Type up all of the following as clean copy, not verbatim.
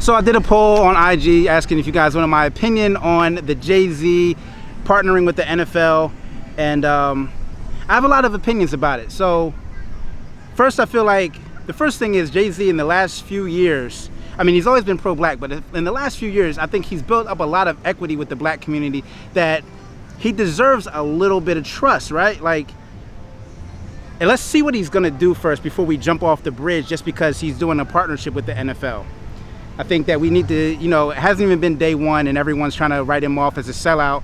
So I did a poll on IG asking if you guys wanted my opinion on the Jay-Z partnering with the NFL, and I have a lot of opinions about it. So first, I feel like the first thing is Jay-Z in the last few years, I mean, he's always been pro-black, but in the last few years, I think he's built up a lot of equity with the black community that he deserves a little bit of trust, right? Like, and let's see what he's gonna do first before we jump off the bridge just because he's doing a partnership with the NFL. I think that we need to, you know, it hasn't even been day one and everyone's trying to write him off as a sellout.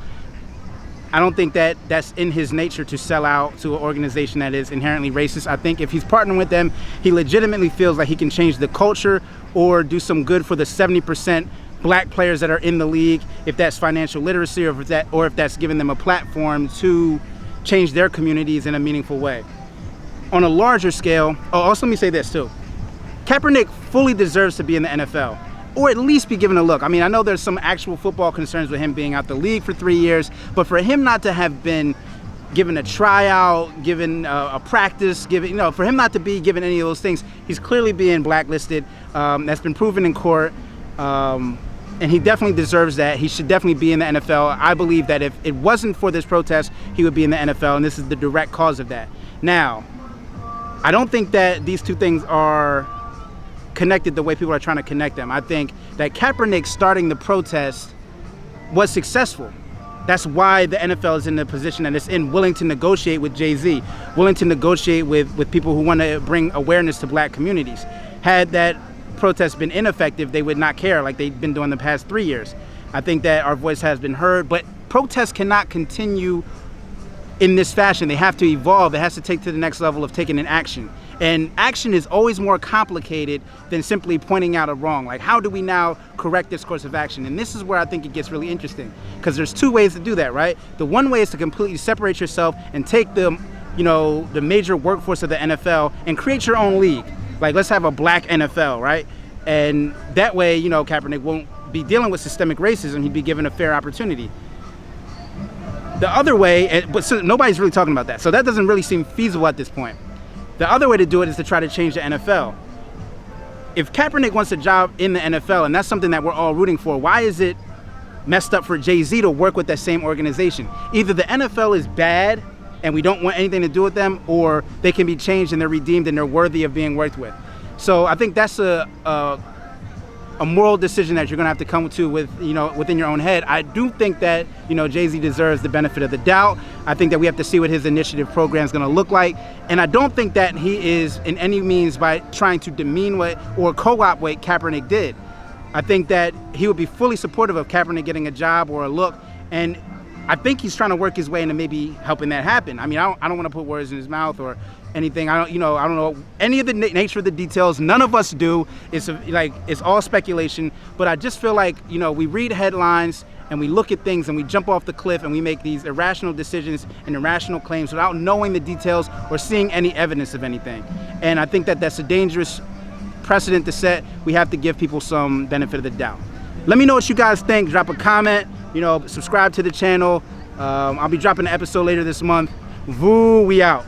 I don't think that that's in his nature to sell out to an organization that is inherently racist. I think if he's partnering with them, he legitimately feels like he can change the culture or do some good for the 70% black players that are in the league, if that's financial literacy or if that's giving them a platform to change their communities in a meaningful way. On a larger scale, also let me say this too. Kaepernick fully deserves to be in the NFL, or at least be given a look. I mean, I know there's some actual football concerns with him being out the league for 3 years, but for him not to have been given a tryout, given a practice, given, you know, for him not to be given any of those things, he's clearly being blacklisted. That's been proven in court, and he definitely deserves that. He should definitely be in the NFL. I believe that if it wasn't for this protest, he would be in the NFL, and this is the direct cause of that. Now, I don't think that these two things are connected the way people are trying to connect them. I think that Kaepernick starting the protest was successful. That's why the NFL is in the position that it's in, willing to negotiate with Jay-Z, willing to negotiate with people who want to bring awareness to black communities. Had that protest been ineffective, they would not care like they've been doing the past 3 years. I think that our voice has been heard, but protests cannot continue in this fashion. They have to evolve. It has to take to the next level of taking an action. And action is always more complicated than simply pointing out a wrong. Like, how do we now correct this course of action? And this is where I think it gets really interesting, because there's two ways to do that, right? The one way is to completely separate yourself and take the, you know, the major workforce of the NFL and create your own league. Like, let's have a black NFL, right? And that way, you know, Kaepernick won't be dealing with systemic racism. He'd be given a fair opportunity. The other way, but so nobody's really talking about that, so that doesn't really seem feasible at this point. The other way to do it is to try to change the NFL. If Kaepernick wants a job in the NFL, and that's something that we're all rooting for, why is it messed up for Jay-Z to work with that same organization? Either the NFL is bad and we don't want anything to do with them, or they can be changed and they're redeemed and they're worthy of being worked with. So I think that's a moral decision that you're gonna have to come to with, you know, within your own head. I do think that, you know, Jay-Z deserves the benefit of the doubt. I think that we have to see what his initiative program is gonna look like. And I don't think that he is in any means by trying to demean what or co-opt what Kaepernick did. I think that he would be fully supportive of Kaepernick getting a job or a look. And I think he's trying to work his way into maybe helping that happen. I mean, I don't want to put words in his mouth or anything. I don't know any of the nature of the details. None of us do. It's all speculation. But I just feel like, you know, we read headlines and we look at things and we jump off the cliff and we make these irrational decisions and irrational claims without knowing the details or seeing any evidence of anything. And I think that that's a dangerous precedent to set. We have to give people some benefit of the doubt. Let me know what you guys think. Drop a comment. You know, subscribe to the channel. I'll be dropping an episode later this month. Voo, we out.